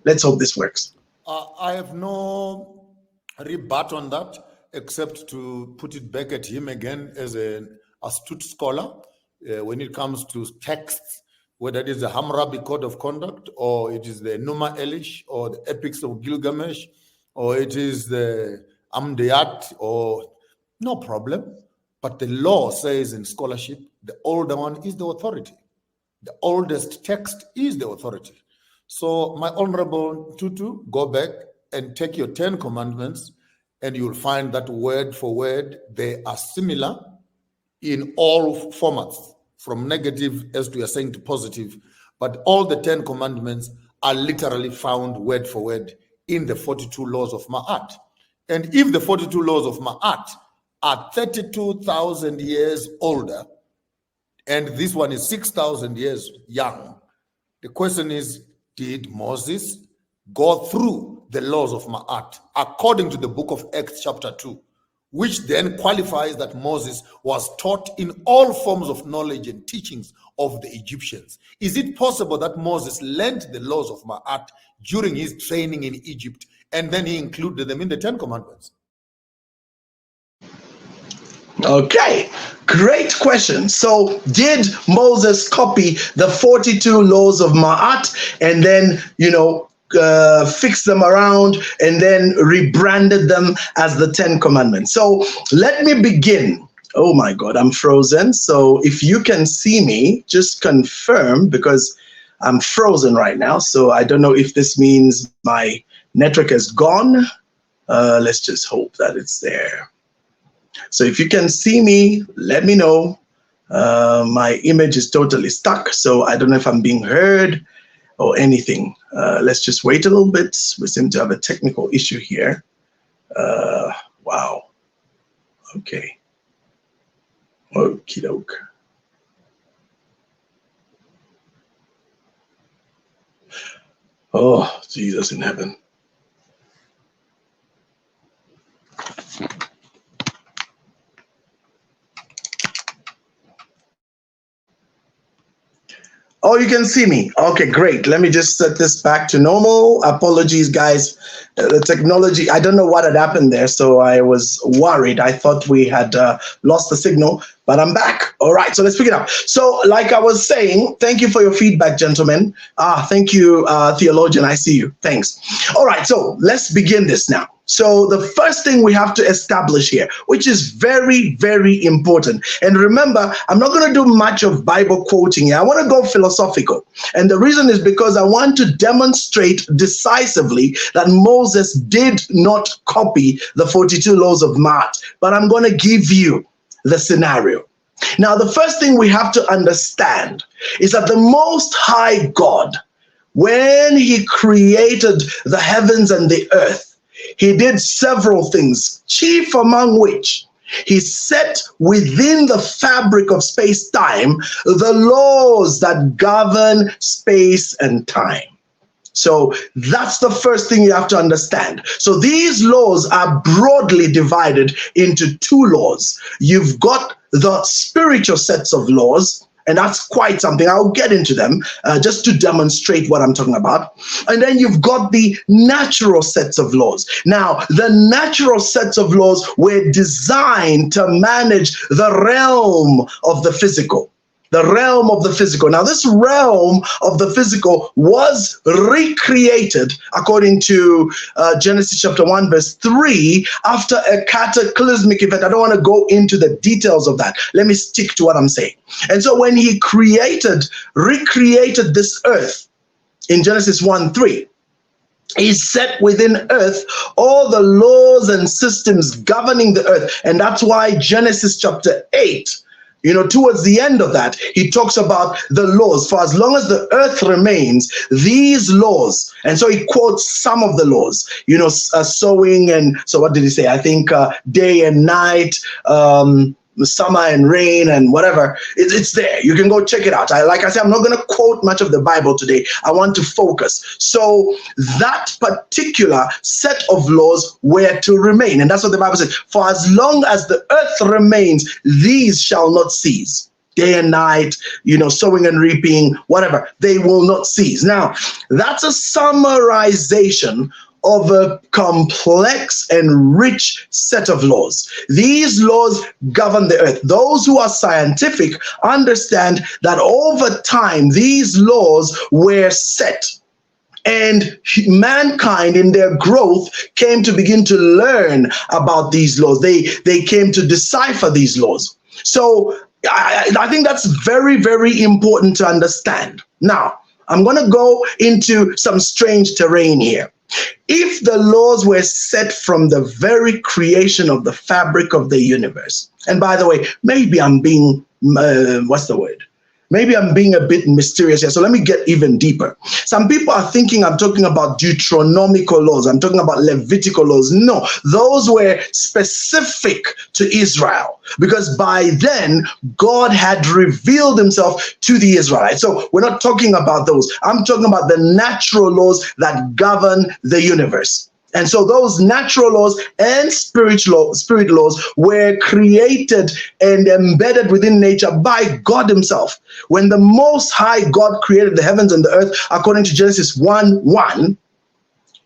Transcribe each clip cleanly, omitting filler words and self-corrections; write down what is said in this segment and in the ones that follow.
let's hope this works. I have no rebut on that, except to put it back at him again as an astute scholar when it comes to texts, whether it is the Hammurabi Code of Conduct, or it is the Numa Elish, or the Epics of Gilgamesh, or it is the Amdiyat, or no problem. But the law says in scholarship, the older one is the authority. The oldest text is the authority. So, my Honorable Tutu, go back and take your 10 commandments, and you'll find that word for word, they are similar in all formats, from negative, as we are saying, to positive. But all the 10 commandments are literally found word for word in the 42 laws of Ma'at. And if the 42 laws of Ma'at are 32,000 years older, and this one is 6,000 years young, the question is, did Moses go through the laws of Ma'at according to the book of Acts chapter 2, which then qualifies that Moses was taught in all forms of knowledge and teachings of the Egyptians? Is it possible that Moses learned the laws of Ma'at during his training in Egypt, and then he included them in the 10 commandments? Okay, great question. So did Moses copy the 42 laws of Ma'at and then, fix them around and then rebranded them as the 10 commandments? So let me begin. Oh my God, I'm frozen. So if you can see me, just confirm, because I'm frozen right now. So I don't know if this means my network is gone. Let's just hope that it's there. So if you can see me, let me know. My image is totally stuck, so I don't know if I'm being heard or anything. Let's just wait a little bit. We seem to have a technical issue here. Wow. Okay. Okie doke. Oh, Jesus in heaven. Oh, you can see me. Okay, great. Let me just set this back to normal. Apologies, guys. The technology, I don't know what had happened there, so I was worried. I thought we had lost the signal, but I'm back. All right, so let's pick it up. So like I was saying, thank you for your feedback, gentlemen. Thank you, theologian. I see you. Thanks. All right, so let's begin this now. So the first thing we have to establish here, which is very, very important. And remember, I'm not going to do much of Bible quoting here. I want to go philosophical. And the reason is because I want to demonstrate decisively that Moses did not copy the 42 laws of Ma'at, but I'm going to give you the scenario. Now, the first thing we have to understand is that the Most High God, when he created the heavens and the earth, he did several things, chief among which he set within the fabric of space-time the laws that govern space and time. So that's the first thing you have to understand. So these laws are broadly divided into two laws. You've got the spiritual sets of laws, and that's quite something. I'll get into them just to demonstrate what I'm talking about. And then you've got the natural sets of laws. Now, the natural sets of laws were designed to manage the realm of the physical. The realm of the physical. Now, this realm of the physical was recreated according to Genesis chapter 1, verse 3, after a cataclysmic event. I don't want to go into the details of that. Let me stick to what I'm saying. And so when he recreated this earth in Genesis 1:3, he set within earth all the laws and systems governing the earth. And that's why Genesis chapter 8, towards the end of that, he talks about the laws. For as long as the earth remains, these laws, and so he quotes some of the laws, sowing, and so what did he say? I think day and night, summer and rain and whatever. It's there. You can go check it out. Like I said, I'm not going to quote much of the Bible today. I want to focus. So that particular set of laws were to remain. And that's what the Bible says. For as long as the earth remains, these shall not cease. day and night, sowing and reaping, whatever. They will not cease. Now, that's a summarization of a complex and rich set of laws. These laws govern the earth. Those who are scientific understand that over time, these laws were set. And mankind in their growth came to begin to learn about these laws. They came to decipher these laws. So I think that's very, very important to understand. Now, I'm going to go into some strange terrain here. If the laws were set from the very creation of the fabric of the universe, and by the way, maybe I'm being, Maybe I'm being a bit mysterious here. So let me get even deeper. Some people are thinking I'm talking about Deuteronomical laws. I'm talking about Levitical laws. No, those were specific to Israel because by then God had revealed himself to the Israelites. So we're not talking about those. I'm talking about the natural laws that govern the universe. And so those natural laws and spirit laws were created and embedded within nature by God himself. When the Most High God created the heavens and the earth, according to Genesis 1:1,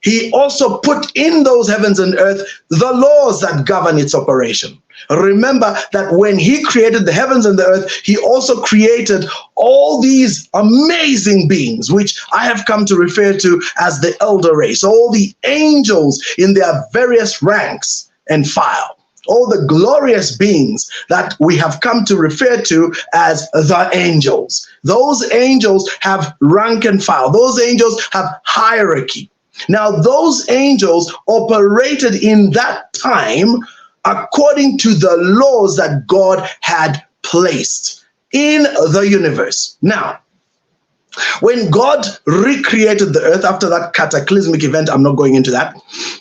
he also put in those heavens and earth the laws that govern its operation. Remember that when he created the heavens and the earth, he also created all these amazing beings, which I have come to refer to as the elder race, all the angels in their various ranks and file, all the glorious beings that we have come to refer to as the angels. Those angels have rank and file. Those angels have hierarchy. Now, those angels operated in that time according to the laws that God had placed in the universe. Now, when God recreated the earth after that cataclysmic event, I'm not going into that,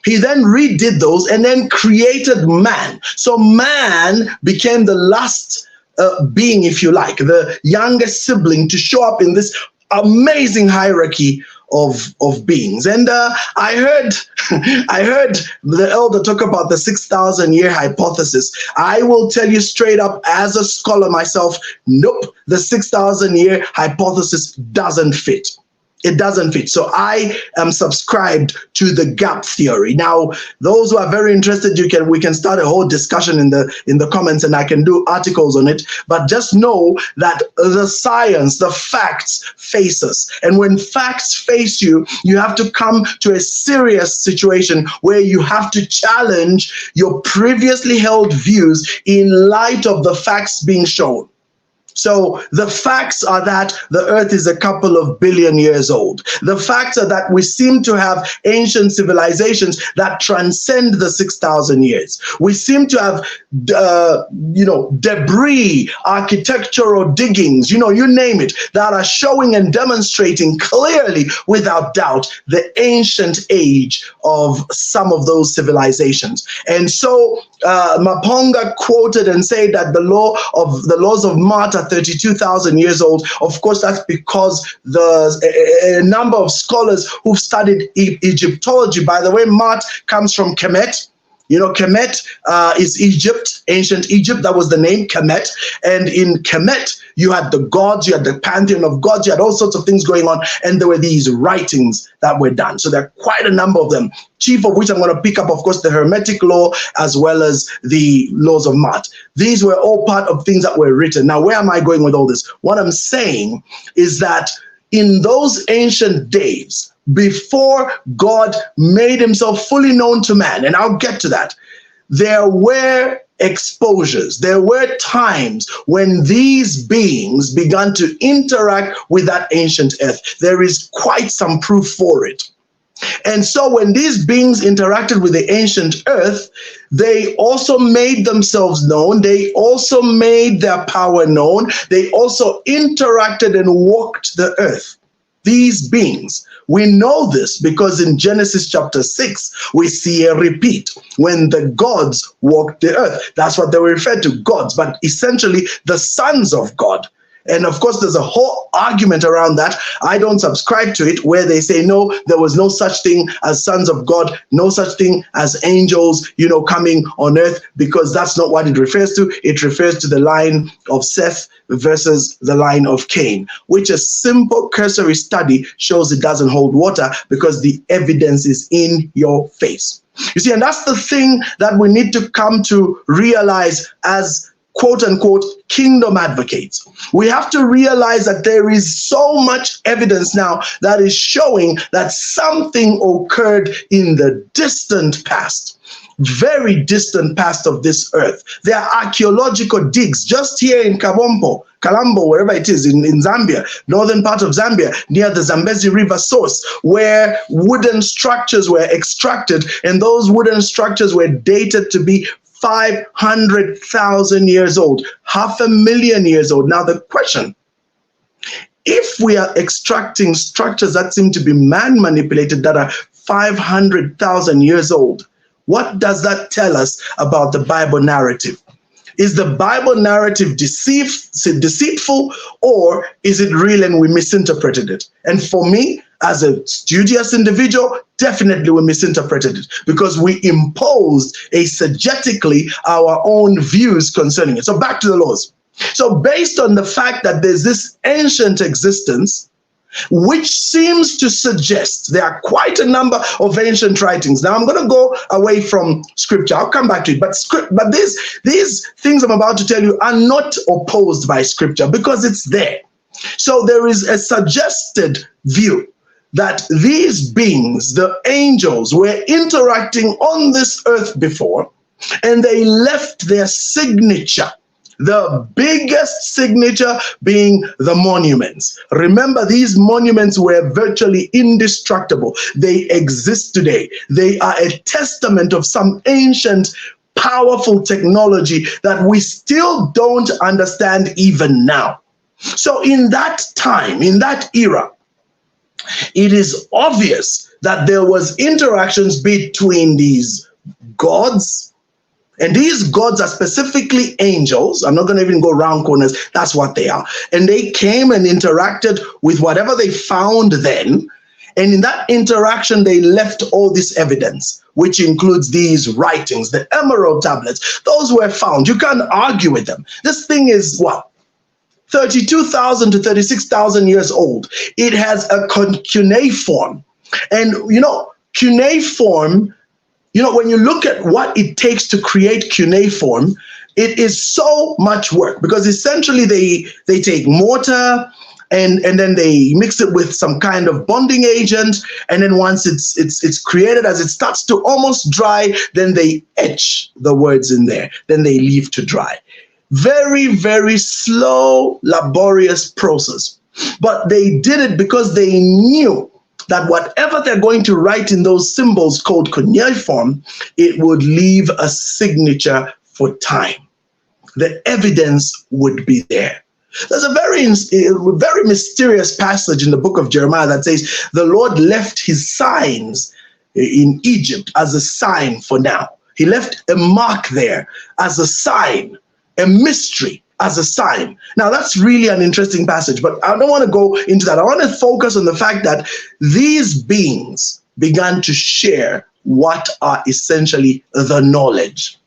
he then redid those and then created man. So man became the last being, if you like, the youngest sibling to show up in this amazing hierarchy of beings. And I heard the elder talk about the 6,000-year hypothesis. I will tell you straight up, as a scholar myself, nope, the 6,000-year hypothesis doesn't fit. It doesn't fit. So I am subscribed to the gap theory. Now, those who are very interested, we can start a whole discussion in the comments, and I can do articles on it. But just know that the science, the facts face us. And when facts face you, you have to come to a serious situation where you have to challenge your previously held views in light of the facts being shown. So the facts are that the earth is a couple of billion years old. The facts are that we seem to have ancient civilizations that transcend the 6,000 years. We seem to have, debris, architectural diggings, you name it, that are showing and demonstrating clearly, without doubt, the ancient age of some of those civilizations. And so Maponga quoted and said that the laws of Mart are 32,000 years old. Of course, that's because a number of scholars who've studied Egyptology, by the way, Mart comes from Kemet. Kemet is Egypt, ancient Egypt. That was the name, Kemet. And in Kemet, you had the gods, you had the pantheon of gods, you had all sorts of things going on. And there were these writings that were done. So there are quite a number of them, chief of which I'm going to pick up, of course, the Hermetic law, as well as the laws of Mart. These were all part of things that were written. Now, where am I going with all this? What I'm saying is that in those ancient days, before God made himself fully known to man, and I'll get to that, there were exposures, there were times when these beings began to interact with that ancient earth. There is quite some proof for it. And so when these beings interacted with the ancient earth, they also made themselves known. They also made their power known. They also interacted and walked the earth. These beings. We know this because in Genesis chapter 6, we see a repeat when the gods walked the earth. That's what they were referred to, gods, but essentially the sons of God. And of course, there's a whole argument around that. I don't subscribe to it, where they say, no, there was no such thing as sons of God, no such thing as angels, coming on earth, because that's not what it refers to. It refers to the line of Seth versus the line of Cain, which a simple cursory study shows it doesn't hold water, because the evidence is in your face. You see, and that's the thing that we need to come to realize as quote unquote kingdom advocates. We have to realize that there is so much evidence now that is showing that something occurred in the distant past, very distant past of this earth. There are archaeological digs just here in Kalambo, wherever it is, in Zambia, northern part of Zambia, near the Zambezi River source, where wooden structures were extracted, and those wooden structures were dated to be 500,000 years old, 500,000 years old. Now the question, if we are extracting structures that seem to be man-manipulated that are 500,000 years old, what does that tell us about the Bible narrative? Is the Bible narrative deceitful, or is it real and we misinterpreted it? And for me, as a studious individual, definitely we misinterpreted it, because we imposed exegetically our own views concerning it. So back to the laws. So based on the fact that there's this ancient existence, which seems to suggest there are quite a number of ancient writings. Now I'm going to go away from scripture. I'll come back to it. But these things I'm about to tell you are not opposed by scripture, because it's there. So there is a suggested view that these beings, the angels, were interacting on this earth before, and they left their signature. The biggest signature being the monuments. Remember, these monuments were virtually indestructible. They exist today. They are a testament of some ancient, powerful technology that we still don't understand even now. So in that time, in that era, it is obvious that there was interactions between these gods. And these gods are specifically angels. I'm not going to even go round corners. That's what they are. And they came and interacted with whatever they found then. And in that interaction, they left all this evidence, which includes these writings, the emerald tablets. Those were found. You can't argue with them. This thing is what? 32,000 to 36,000 years old. It has a cuneiform. And, cuneiform, when you look at what it takes to create cuneiform, it is so much work, because essentially they take mortar and then they mix it with some kind of bonding agent, and then once it's created, as it starts to almost dry, then they etch the words in there, then they leave to dry. Very, very slow, laborious process. But they did it because they knew that whatever they're going to write in those symbols called cuneiform, it would leave a signature for time. The evidence would be there. There's a very mysterious passage in the book of Jeremiah that says the Lord left his signs in Egypt as a sign for now. He left a mark there as a sign, a mystery as a sign. Now that's really an interesting passage, but I don't want to go into that. I want to focus on the fact that these beings began to share what are essentially the knowledge.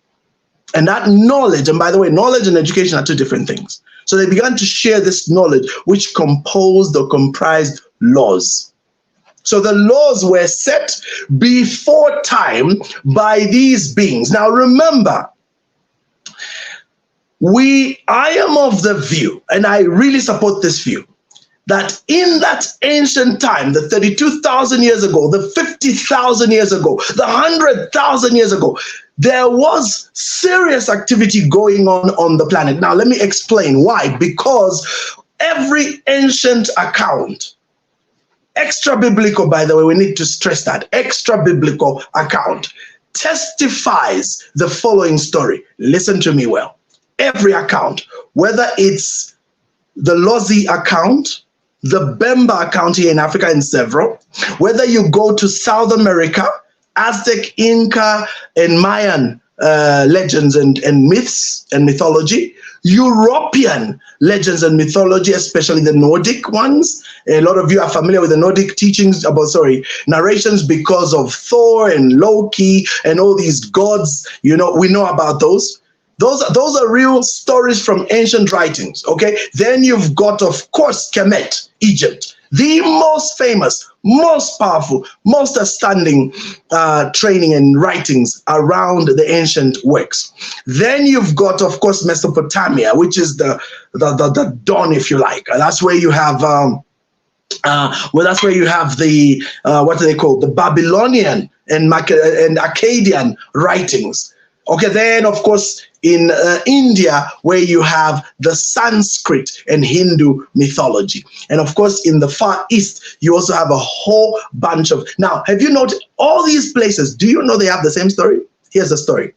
And that knowledge, and by the way, knowledge and education are two different things. So they began to share this knowledge, which composed or comprised laws. So the laws were set before time by these beings. Now remember, I am of the view, and I really support this view, that in that ancient time, the 32,000 years ago, the 50,000 years ago, the 100,000 years ago, there was serious activity going on the planet. Now, let me explain why. Because every ancient account, extra biblical, by the way, we need to stress that, extra biblical account testifies the following story. Listen to me well. Every account, whether it's the Lozi account, the Bemba account here in Africa and several, whether you go to South America, Aztec, Inca, and Mayan legends and myths and mythology, European legends and mythology, especially the Nordic ones. A lot of you are familiar with the Nordic teachings narrations because of Thor and Loki and all these gods. We know about those. Those are real stories from ancient writings, okay? Then you've got, of course, Kemet, Egypt, the most famous, most powerful, most outstanding training and writings around the ancient works. Then you've got, of course, Mesopotamia, which is the dawn, if you like. That's where you have that's where you have the what do they call, the Babylonian and Akkadian writings. Okay, then of course in India, where you have the Sanskrit and Hindu mythology. And of course in the Far East, you also have a whole bunch of... Now, have you noted all these places, do you know they have the same story? Here's the story.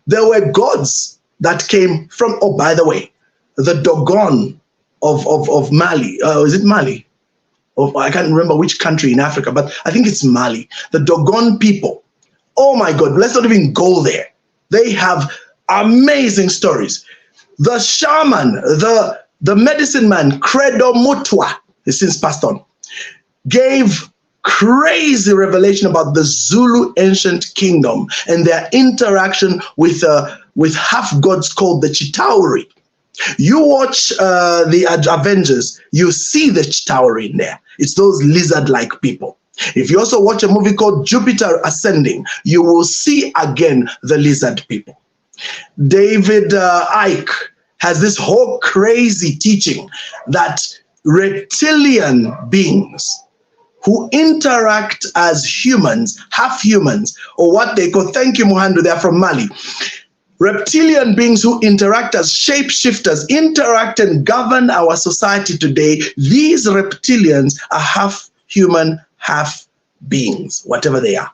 There were gods that came from, oh, by the way, the Dogon of Mali. Is it Mali? I can't remember which country in Africa, but I think it's Mali. The Dogon people. Oh my God, let's not even go there. They have amazing stories. The shaman, the medicine man, Credo Mutwa, he's since passed on, gave crazy revelation about the Zulu ancient kingdom and their interaction with half gods called the Chitauri. You watch the Avengers, you see the Chitauri in there. It's those lizard-like people. If you also watch a movie called Jupiter Ascending, you will see again the lizard people. David Icke has this whole crazy teaching that reptilian beings who interact as humans, half humans, or what they call, thank you, Muhandu, they're from Mali. Reptilian beings who interact as shapeshifters, interact and govern our society today. These reptilians are half human, half beings, whatever they are.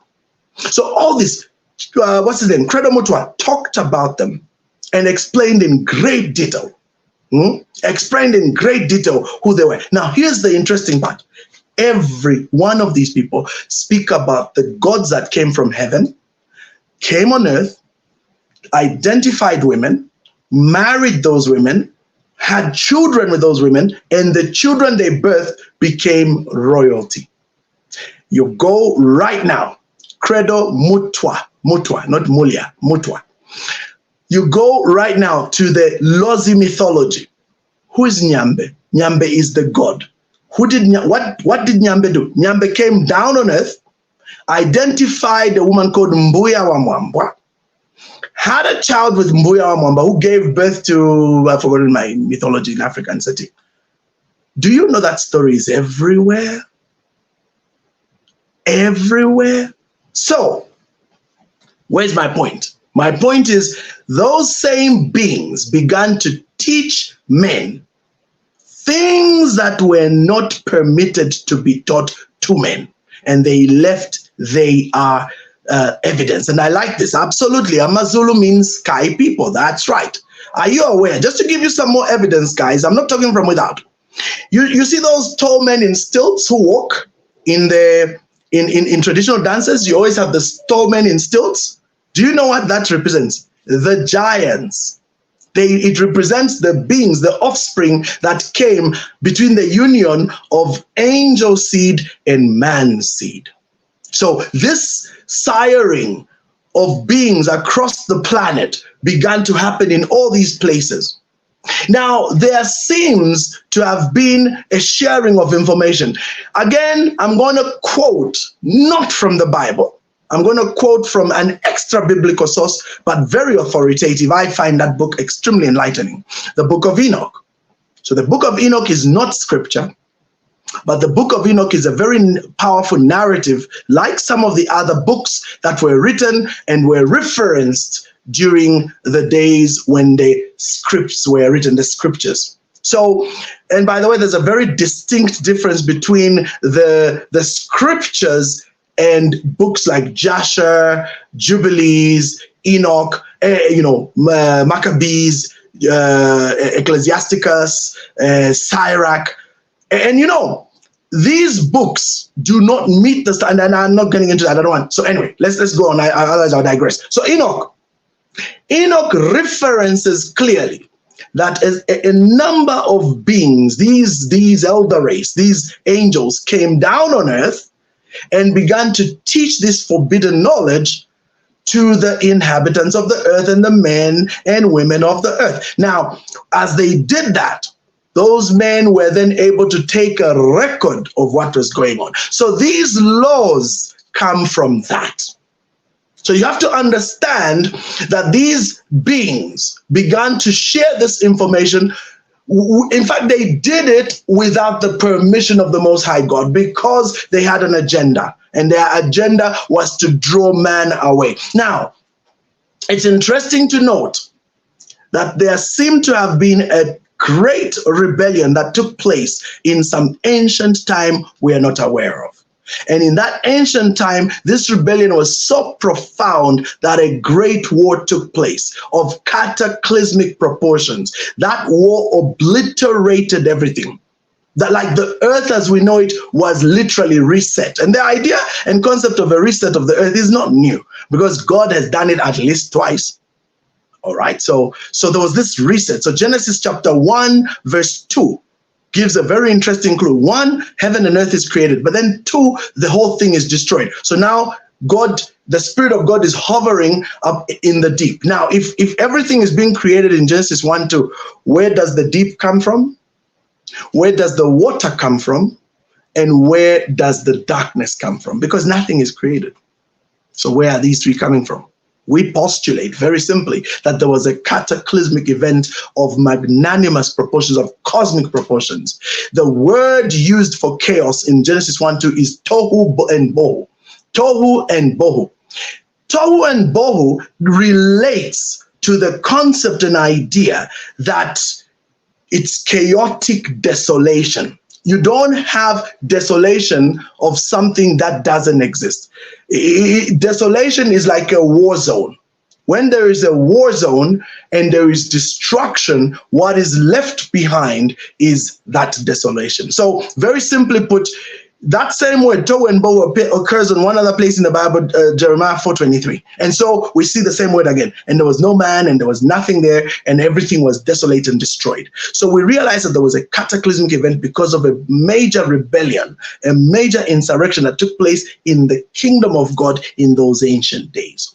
So all this, what's his name? Credo Mutwa talked about them and explained in great detail. Explained in great detail who they were. Now, here's the interesting part. Every one of these people speak about the gods that came from heaven, came on earth, identified women, married those women, had children with those women, and the children they birthed became royalty. You go right now, Credo Mutwa, not Mulia, Mutwa. You go right now to the Lozi mythology. Who is Nyambe? Nyambe is the god. What did Nyambe do? Nyambe came down on earth, identified a woman called Mbuya wa Mwambwa, had a child with Mbuya wa Mwambwa who gave birth to, I've forgotten my mythology in African setting. Do you know that story is everywhere? Everywhere. So, where's my point? My point is those same beings began to teach men things that were not permitted to be taught to men, and they left their evidence. And I like this, absolutely. Amazulu means Kai people, that's right. Are you aware? Just to give you some more evidence, guys, I'm not talking from without. You see those tall men in stilts who walk in traditional dances? You always have the tall men in stilts. Do you know what that represents? The giants. It represents the beings, the offspring that came between the union of angel seed and man seed. So this siring of beings across the planet began to happen in all these places. Now, there seems to have been a sharing of information. Again, I'm going to quote, not from the Bible. I'm going to quote from an extra biblical source, but very authoritative. I find that book extremely enlightening. The Book of Enoch. So the Book of Enoch is not scripture, but the Book of Enoch is a very powerful narrative, like some of the other books that were written and were referenced during the days when the scripts were written, the scriptures. So, and by the way, there's a very distinct difference between the scriptures and books like Jasher, Jubilees, Enoch, Maccabees, Ecclesiasticus, Sirach. And these books do not meet the standard, and I'm not getting into that. I don't want. So anyway, let's go on. Otherwise I'll digress. So Enoch, Enoch references clearly that a number of beings, these elder race, these angels, came down on earth and began to teach this forbidden knowledge to the inhabitants of the earth and the men and women of the earth. Now, as they did that, those men were then able to take a record of what was going on. So these laws come from that. So you have to understand that these beings began to share this information. In fact, they did it without the permission of the Most High God because they had an agenda, and their agenda was to draw man away. Now, it's interesting to note that there seemed to have been a great rebellion that took place in some ancient time we are not aware of. And in that ancient time, this rebellion was so profound that a great war took place of cataclysmic proportions. That war obliterated everything. That, like, the earth as we know it was literally reset. And the idea and concept of a reset of the earth is not new because God has done it at least twice. All right, so there was this reset. So Genesis chapter 1, verse 2 gives a very interesting clue. 1, heaven and earth is created, but then 2, the whole thing is destroyed. So now God, the Spirit of God, is hovering up in the deep. Now, if everything is being created in Genesis 1, 2, where does the deep come from? Where does the water come from? And where does the darkness come from? Because nothing is created. So where are these three coming from? We postulate very simply that there was a cataclysmic event of magnanimous proportions, of cosmic proportions. The word used for chaos in Genesis 1-2 is tohu and bohu. Tohu and bohu. Tohu and bohu relates to the concept and idea that it's chaotic desolation. You don't have desolation of something that doesn't exist. Desolation is like a war zone. When there is a war zone and there is destruction, what is left behind is that desolation. So very simply put, that same word, tohu and bohu, occurs in one other place in the Bible, Jeremiah 4:23. And so we see the same word again. And there was no man and there was nothing there and everything was desolate and destroyed. So we realize that there was a cataclysmic event because of a major rebellion, a major insurrection that took place in the kingdom of God in those ancient days.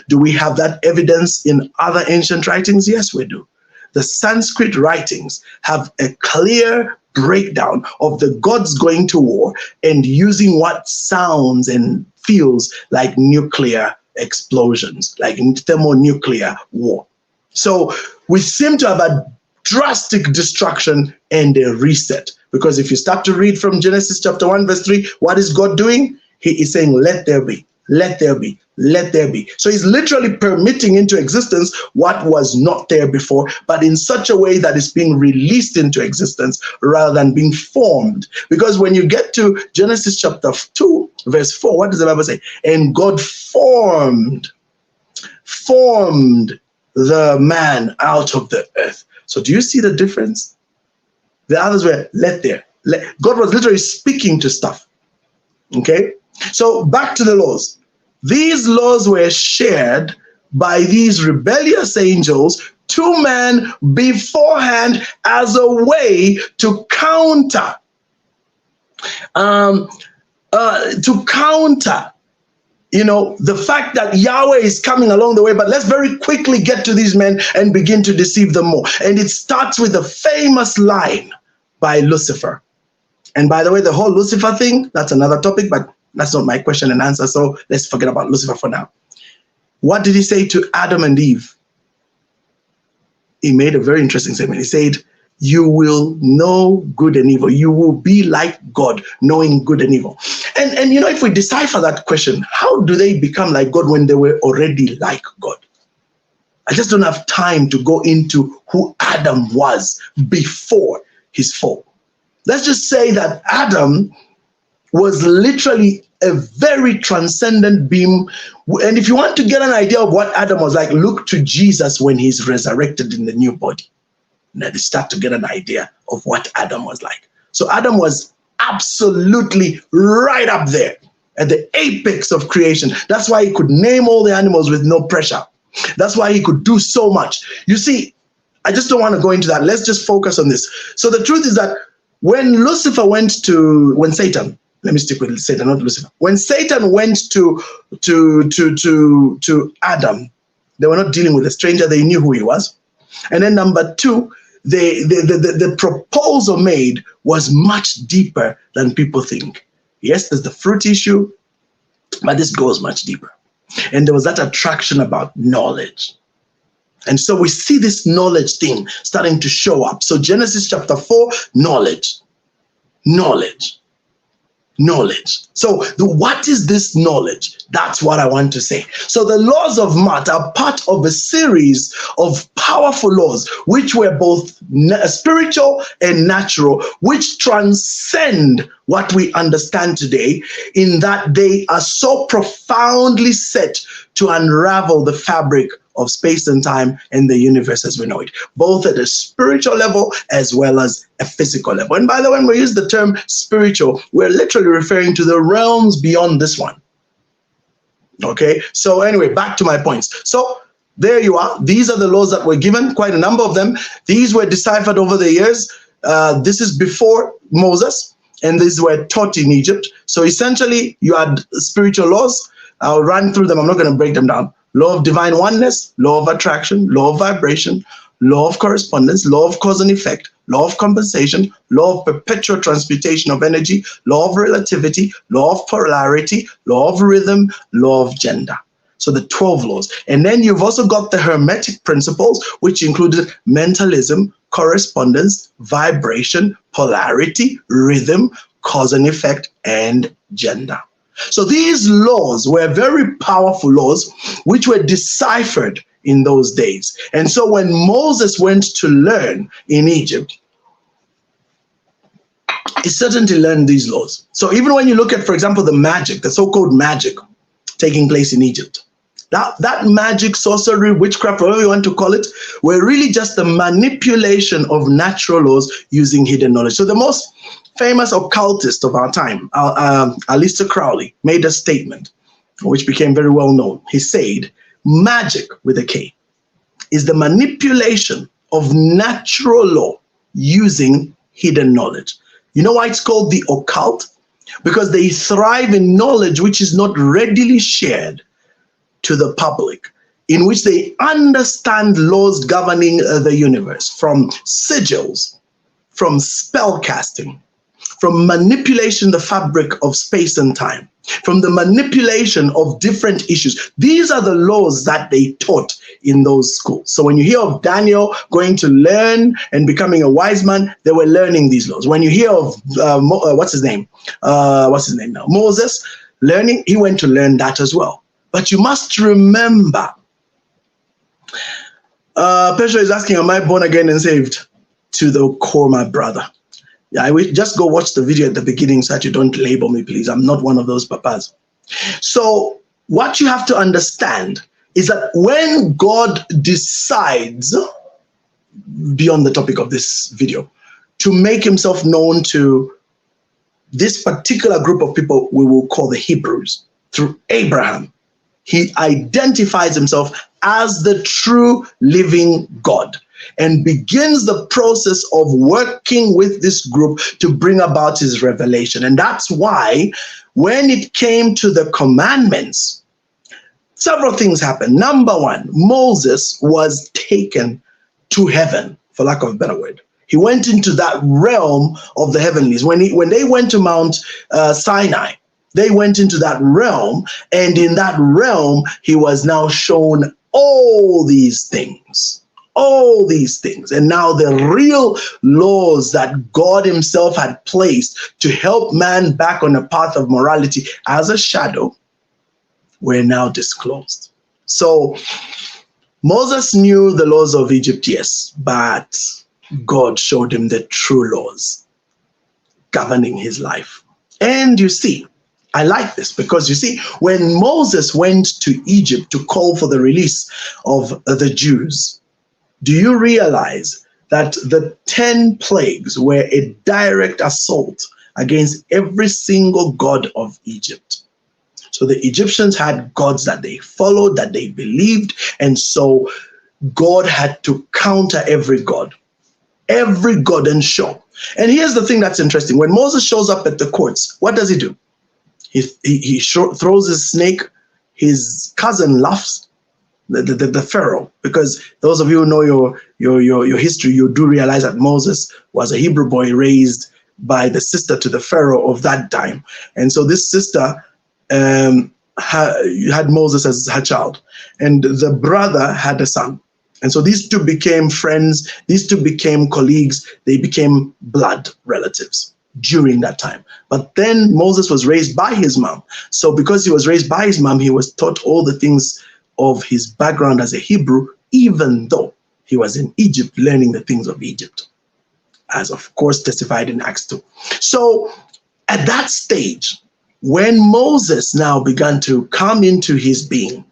Do we have that evidence in other ancient writings? Yes, we do. The Sanskrit writings have a clear breakdown of the gods going to war and using what sounds and feels like nuclear explosions, like thermonuclear war. So we seem to have a drastic destruction and a reset. Because if you start to read from Genesis chapter 1, verse 3, what is God doing? He is saying, let there be, let there be, let there be. So he's literally permitting into existence what was not there before, but in such a way that it's being released into existence rather than being formed. Because when you get to Genesis chapter 2, verse 4, what does the Bible say? And God formed the man out of the earth. So do you see the difference? The others were let there. God was literally speaking to stuff. Okay? So back to the laws. These laws were shared by these rebellious angels to man beforehand as a way to counter, the fact that Yahweh is coming along the way. But let's very quickly get to these men and begin to deceive them more. And it starts with the famous line by Lucifer. And by the way, the whole Lucifer thing, that's another topic, but that's not my question and answer, so let's forget about Lucifer for now. What did he say to Adam and Eve? He made a very interesting statement. He said, you will know good and evil. You will be like God, knowing good and evil. And if we decipher that question, how do they become like God when they were already like God? I just don't have time to go into who Adam was before his fall. Let's just say that Adam was literally a very transcendent being. And if you want to get an idea of what Adam was like, look to Jesus when he's resurrected in the new body. And then you start to get an idea of what Adam was like. So Adam was absolutely right up there at the apex of creation. That's why he could name all the animals with no pressure. That's why he could do so much. You see, I just don't want to go into that. Let's just focus on this. So the truth is that when Satan, let me stick with Satan, not Lucifer. When Satan went to Adam, they were not dealing with a stranger. They knew who he was. And then number two, the proposal made was much deeper than people think. Yes, there's the fruit issue, but this goes much deeper. And there was that attraction about knowledge. And so we see this knowledge thing starting to show up. So Genesis chapter 4, knowledge. So what is this knowledge? That's what I want to say. So the laws of math are part of a series of powerful laws, which were both spiritual and natural, which transcend what we understand today, in that they are so profoundly set to unravel the fabric of space and time and the universe as we know it, both at a spiritual level as well as a physical level. And by the way, when we use the term spiritual, we're literally referring to the realms beyond this one. Okay, so anyway, back to my points. So there you are. These are the laws that were given, quite a number of them. These were deciphered over the years. This is before Moses, and these were taught in Egypt. So essentially, you had spiritual laws. I'll run through them. I'm not going to break them down. Law of divine oneness, law of attraction, law of vibration, law of correspondence, law of cause and effect, law of compensation, law of perpetual transmutation of energy, law of relativity, law of polarity, law of rhythm, law of gender. So the 12 laws. And then you've also got the Hermetic principles, which included mentalism, correspondence, vibration, polarity, rhythm, cause and effect, and gender. So these laws were very powerful laws, which were deciphered in those days. And so when Moses went to learn in Egypt, he certainly learned these laws. So even when you look at, for example, the magic, the so-called magic taking place in Egypt, that magic, sorcery, witchcraft, whatever you want to call it, were really just the manipulation of natural laws using hidden knowledge. So the most famous occultist of our time, Aleister Crowley, made a statement which became very well known. He said, magic with a K is the manipulation of natural law using hidden knowledge. You know why it's called the occult? Because they thrive in knowledge which is not readily shared to the public, in which they understand laws governing the universe, from sigils, from spell casting, from manipulation, the fabric of space and time, from the manipulation of different issues. These are the laws that they taught in those schools. So when you hear of Daniel going to learn and becoming a wise man, they were learning these laws. When you hear of, Moses learning, he went to learn that as well. But you must remember, Petra is asking, am I born again and saved? To the core, my brother. Yeah, I will just go watch the video at the beginning so that you don't label me, please. I'm not one of those papas. So what you have to understand is that when God decides, beyond the topic of this video, to make himself known to this particular group of people we will call the Hebrews, through Abraham, he identifies himself as the true living God and begins the process of working with this group to bring about his revelation. And that's why when it came to the commandments, several things happened. Number one, Moses was taken to heaven, for lack of a better word. He went into that realm of the heavenlies. When they went to Mount Sinai, they went into that realm, and in that realm, he was now shown all these things. And now the real laws that God himself had placed to help man back on a path of morality as a shadow were now disclosed. So Moses knew the laws of Egypt, yes, but God showed him the true laws governing his life. And you see, I like this because you see, when Moses went to Egypt to call for the release of the Jews, do you realize that the 10 plagues were a direct assault against every single god of Egypt? So the Egyptians had gods that they followed, that they believed, and so God had to counter every god and show. And here's the thing that's interesting. When Moses shows up at the courts, what does he do? He throws his snake. His cousin laughs, the Pharaoh, because those of you who know your history, you do realize that Moses was a Hebrew boy raised by the sister to the Pharaoh of that time. And so this sister had Moses as her child, and the brother had a son. And so these two became friends, these two became colleagues, they became blood relatives during that time. But then Moses was raised by his mom. So because he was raised by his mom, he was taught all the things of his background as a Hebrew, even though he was in Egypt learning the things of Egypt, as of course testified in Acts 2. So at that stage, when Moses now began to come into his being,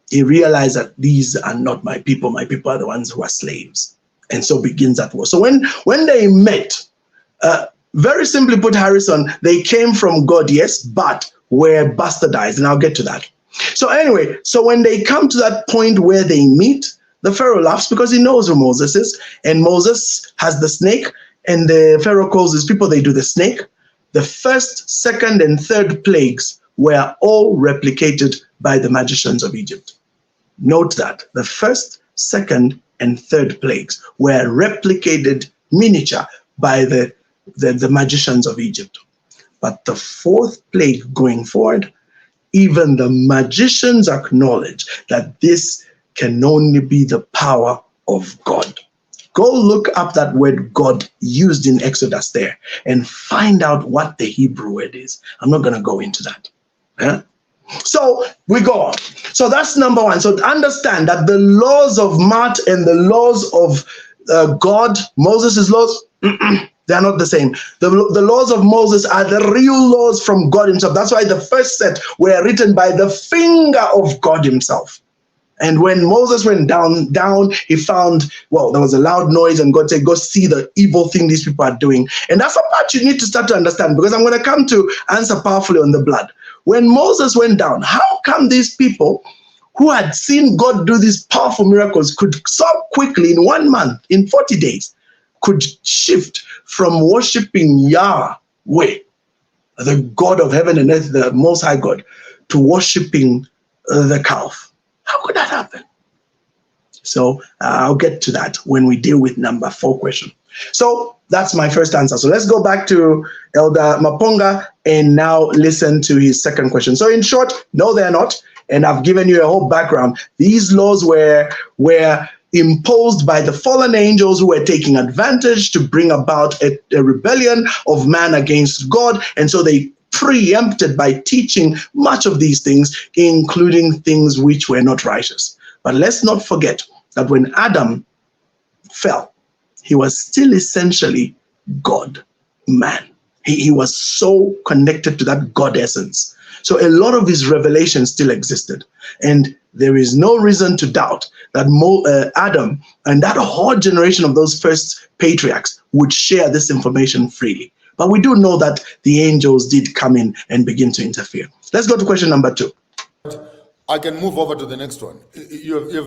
he realized that these are not my people are the ones who are slaves. And so begins that war. So when they met, very simply put, Harrison, they came from God, yes, but were bastardized, and I'll get to that. So anyway, so when they come to that point where they meet, the Pharaoh laughs because he knows who Moses is, and Moses has the snake, and the Pharaoh calls his people, they do the snake. The first, second, and third plagues were all replicated by the magicians of Egypt. Note that the first, second, and third plagues were replicated miniature by the magicians of Egypt. But the fourth plague going forward, even the magicians acknowledge that this can only be the power of God. Go look up that word God used in Exodus there and find out what the Hebrew word is. I'm not going to go into that. Yeah? So we go on. So that's number one. So understand that the laws of Mart and the laws of God, Moses' laws, they're not the same. The laws of Moses are the real laws from God himself. That's why the first set were written by the finger of God himself. And when Moses went down, he found, well, there was a loud noise, and God said, go see the evil thing these people are doing. And that's a part you need to start to understand, because I'm going to come to answer powerfully on the blood. When Moses went down, how come these people who had seen God do these powerful miracles could so quickly, in 1 month, in 40 days, could shift from worshiping Yahweh, the God of heaven and earth, the Most High God, to worshiping the calf? How could that happen? So I'll get to that when we deal with number 4 question. So that's my first answer. So let's go back to Elder Maponga and now listen to his second question. So in short, no, they're not. And I've given you a whole background. These laws were imposed by the fallen angels who were taking advantage to bring about a rebellion of man against God. And so they preempted by teaching much of these things, including things which were not righteous. But let's not forget that when Adam fell, he was still essentially God, man. He was so connected to that God essence. So a lot of his revelation still existed. And there is no reason to doubt that Adam and that whole generation of those first patriarchs would share this information freely. But we do know that the angels did come in and begin to interfere. Let's go to question number 2. I can move over to the next one. You've